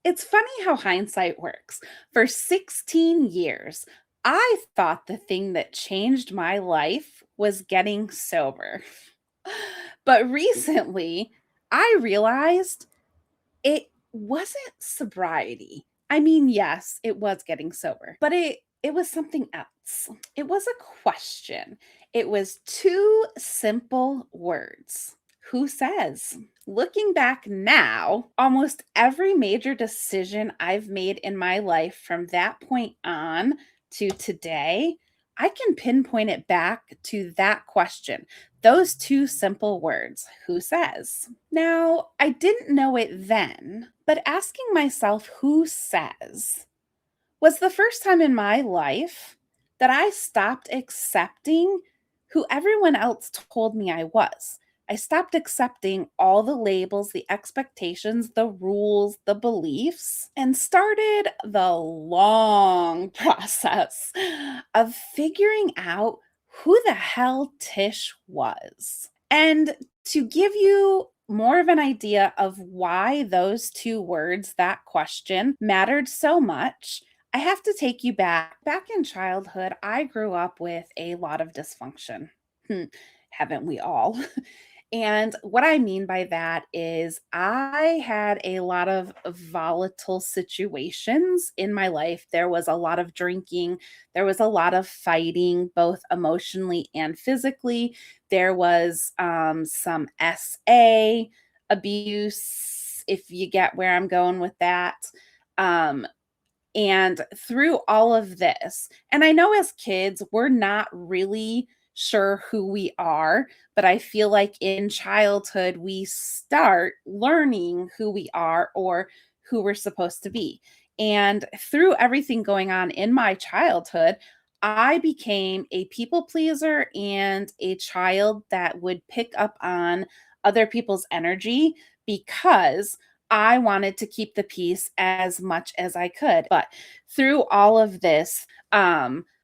It's funny how hindsight works. For 16 years, I thought the thing that changed my life was getting sober. But recently, I realized it wasn't sobriety. I mean, yes, it was getting sober, but it was something else. It was a question. It was two simple words. Who says? Looking back now, almost every major decision I've made in my life from that point on to today, I can pinpoint it back to that question. Those two simple words, who says? Now, I didn't know it then, but asking myself who says was the first time in my life that I stopped accepting who everyone else told me I was. I stopped accepting all the labels, the expectations, the rules, the beliefs, and started the long process of figuring out who the hell Tish was. And to give you more of an idea of why those two words, that question, mattered so much, I have to take you back. Back in childhood, I grew up with a lot of dysfunction. Hmm, haven't we all? And what I mean by that is I had a lot of volatile situations in my life. There was a lot of drinking, there was a lot of fighting, both emotionally and physically. There was some SA abuse, if you get where I'm going with that. Um, and through all of this, and I know as kids, we're not really sure who we are, but I feel like in childhood, we start learning who we are or who we're supposed to be. And through everything going on in my childhood, I became a people pleaser and a child that would pick up on other people's energy because I wanted to keep the peace as much as I could. But through all of this,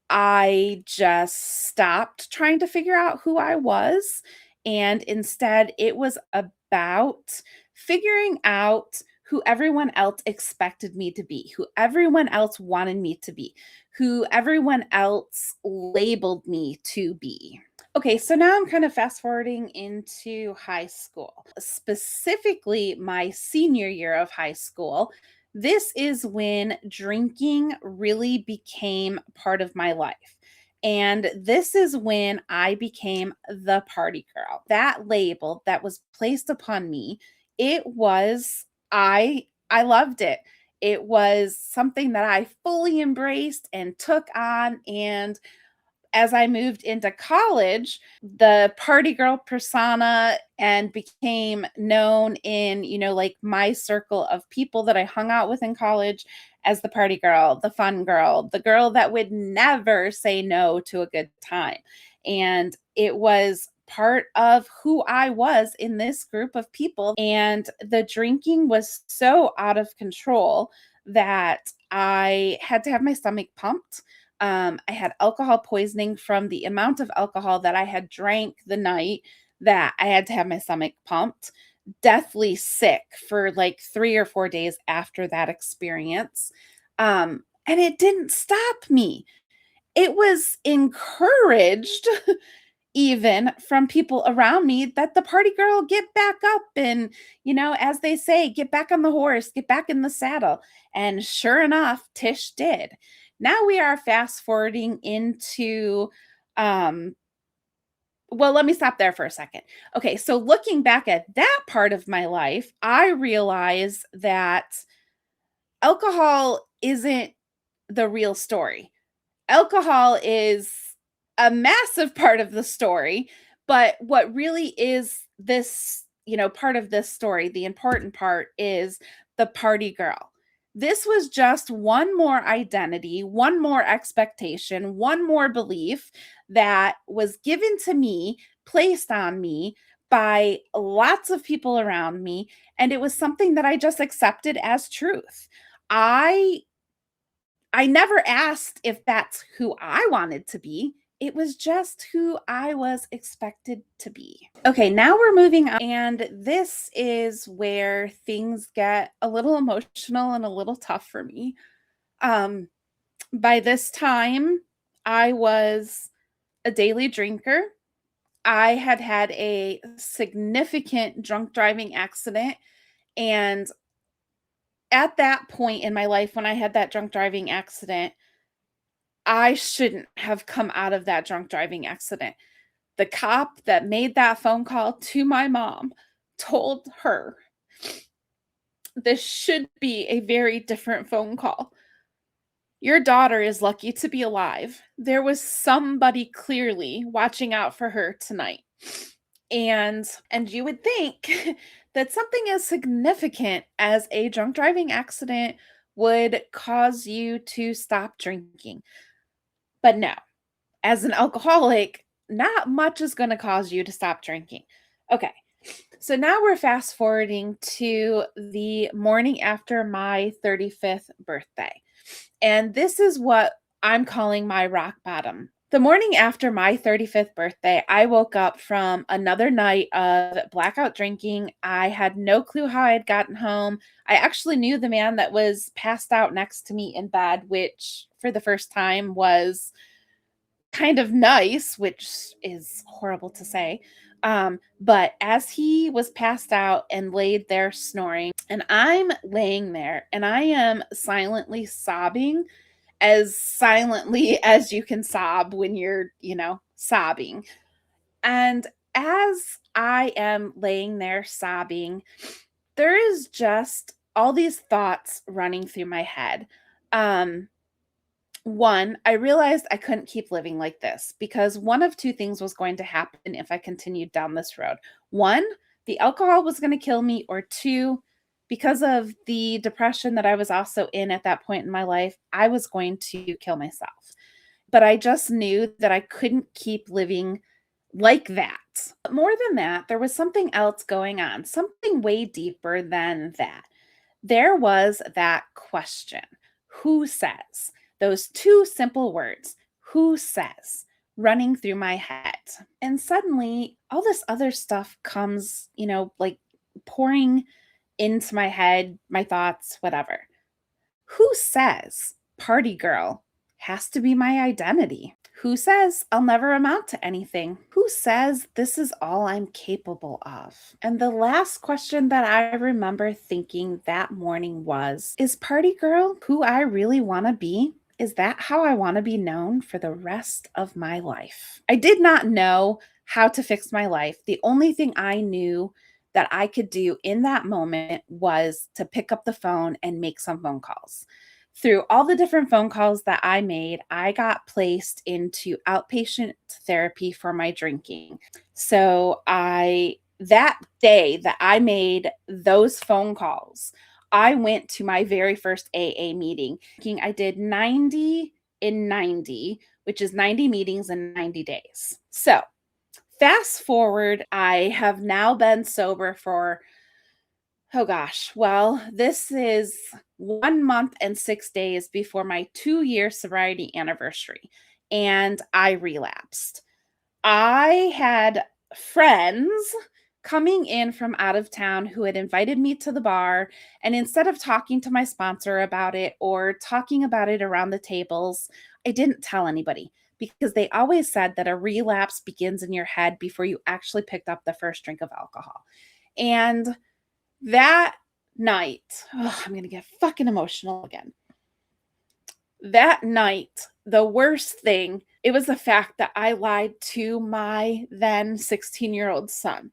I just stopped trying to figure out who I was. And instead, it was about figuring out who everyone else expected me to be, who everyone else wanted me to be, who everyone else labeled me to be. Okay, so now I'm kind of fast forwarding into high school, specifically my senior year of high school. This is when drinking really became part of my life. And this is when I became the party girl. That label that was placed upon me, it was I loved it. It was something that I fully embraced and took on, and as I moved into college, the party girl persona and became known in, like my circle of people that I hung out with in college as the party girl, the fun girl, the girl that would never say no to a good time. And it was part of who I was in this group of people. And the drinking was so out of control that I had to have my stomach pumped. I had alcohol poisoning from the amount of alcohol that I had drank the night that I had to have my stomach pumped. Deathly sick for like 3 or 4 days after that experience. And it didn't stop me. It was encouraged even from people around me that the party girl get back up and, as they say, get back on the horse, get back in the saddle. And sure enough, Tish did. Now we are fast forwarding into well, let me stop there for a second. Okay, so looking back at that part of my life, I realize that alcohol isn't the real story. Alcohol is a massive part of the story, but what really is this, part of this story, the important part is the party girl. This was just one more identity, one more expectation, one more belief that was given to me, placed on me by lots of people around me, and it was something that I just accepted as truth. I I never asked if that's who I wanted to be. It was just who I was expected to be. Okay, now we're moving on, and this is where things get a little emotional and a little tough for me. Um, by this time, I was a daily drinker. I had had a significant drunk driving accident, and at that point in my life when I had that drunk driving accident, I shouldn't have come out of that drunk driving accident. The cop that made that phone call to my mom told her this should be a very different phone call. Your daughter is lucky to be alive. There was somebody clearly watching out for her tonight. And you would think that something as significant as a drunk driving accident would cause you to stop drinking. But no, as an alcoholic, not much is going to cause you to stop drinking. Okay. So now we're fast forwarding to the morning after my 35th birthday. And this is what I'm calling my rock bottom. The morning after my 35th birthday, I woke up from another night of blackout drinking. I had no clue how I had gotten home. I actually knew the man that was passed out next to me in bed, which for the first time was kind of nice, which is horrible to say. But as he was passed out and laid there snoring, and I'm laying there and I am silently sobbing, as silently as you can sob when you're, sobbing. And as I am laying there sobbing, there is just all these thoughts running through my head. Um, One, I realized I couldn't keep living like this because one of two things was going to happen if I continued down this road. One, the alcohol was going to kill me, or two, because of the depression that I was also in at that point in my life, I was going to kill myself. But I just knew that I couldn't keep living like that. But more than that, there was something else going on, something way deeper than that. There was that question: who says? Those two simple words, who says, running through my head. And suddenly, all this other stuff comes, like pouring into my head, my thoughts, whatever. Who says party girl has to be my identity? Who says I'll never amount to anything? Who says this is all I'm capable of? And the last question that I remember thinking that morning was, is party girl who I really want to be? Is that how I want to be known for the rest of my life? I did not know how to fix my life. The only thing I knew that I could do in that moment was to pick up the phone and make some phone calls. Through all the different phone calls that I made, I got placed into outpatient therapy for my drinking. So that day that I made those phone calls, I went to my very first AA meeting. I did 90 in 90, which is 90 meetings in 90 days. So fast forward, I have now been sober for, oh gosh, well, this is 1 month and 6 days before my 2-year sobriety anniversary, and I relapsed. I had friends coming in from out of town who had invited me to the bar, and instead of talking to my sponsor about it or talking about it around the tables, I didn't tell anybody because they always said that a relapse begins in your head before you actually picked up the first drink of alcohol. And that night, I'm going to get fucking emotional again. That night, the worst thing, it was the fact that I lied to my then 16-year-old son.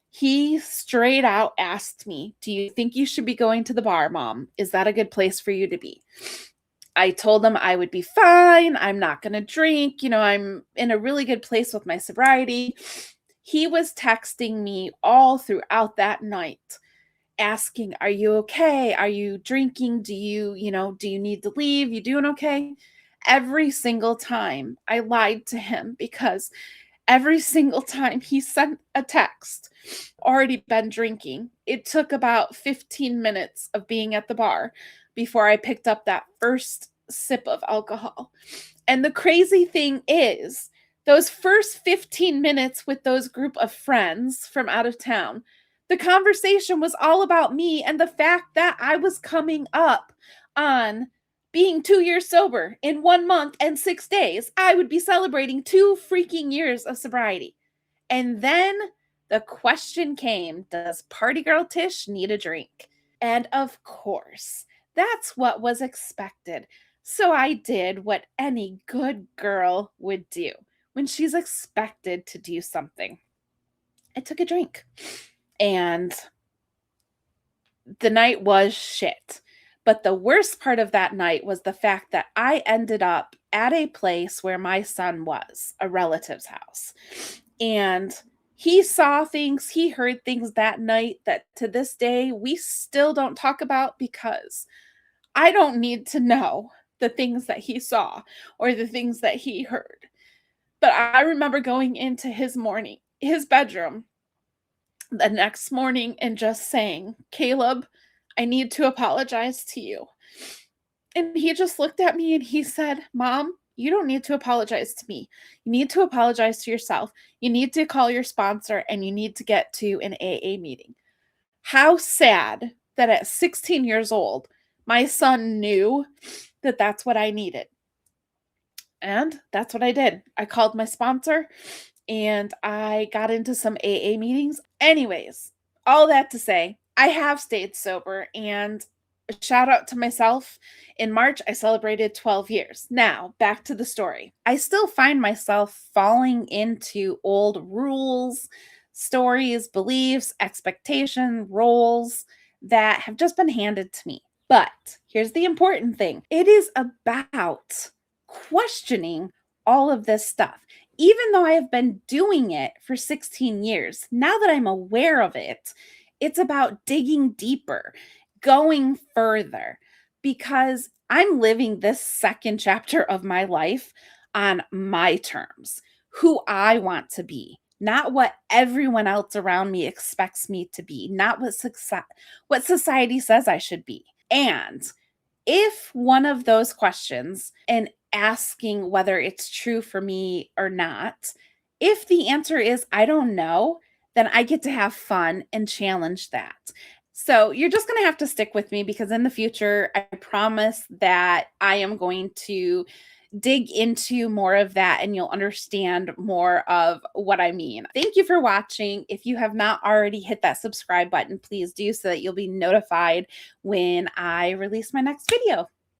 He straight out asked me, "Do you think you should be going to the bar, Mom? Is that a good place for you to be?" I told him I would be fine. I'm not going to drink. I'm in a really good place with my sobriety. He was texting me all throughout that night asking, "Are you okay? Are you drinking? Do you need to leave? You doing okay?" Every single time I lied to him because every single time he sent a text, already been drinking. It took about 15 minutes of being at the bar before I picked up that first sip of alcohol. And the crazy thing is Those first 15 minutes with those group of friends from out of town, the conversation was all about me and the fact that I was coming up on being 2 years sober in 1 month and 6 days. I would be celebrating 2 freaking years of sobriety. And then the question came, does party girl Tish need a drink? And of course, that's what was expected. So I did what any good girl would do when she's expected to do something. I took a drink. And the night was shit. But the worst part of that night was the fact that I ended up at a place where my son was, a relative's house. And he saw things, he heard things that night that to this day we still don't talk about because I don't need to know the things that he saw or the things that he heard. But I remember going into his bedroom the next morning and just saying, Caleb, I need to apologize to you. And he just looked at me and he said, Mom, you don't need to apologize to me. You need to apologize to yourself. You need to call your sponsor and you need to get to an AA meeting. How sad that at 16 years old, my son knew that that's what I needed. And that's what I did. I called my sponsor and I got into some AA meetings. Anyways, all that to say, I have stayed sober, and a shout out to myself. In March, I celebrated 12 years. Now, back to the story. I still find myself falling into old rules, stories, beliefs, expectations, roles that have just been handed to me. But here's the important thing. It is about questioning all of this stuff. Even though I have been doing it for 16 years, now that I'm aware of it, it's about digging deeper, going further, because I'm living this second chapter of my life on my terms, who I want to be, not what everyone else around me expects me to be, not what society says I should be. And if one of those questions and asking whether it's true for me or not, if the answer is I don't know, then I get to have fun and challenge that. So you're just going to have to stick with me because in the future, I promise that I am going to dig into more of that and you'll understand more of what I mean. Thank you for watching. If you have not already hit that subscribe button, please do so that you'll be notified when I release my next video.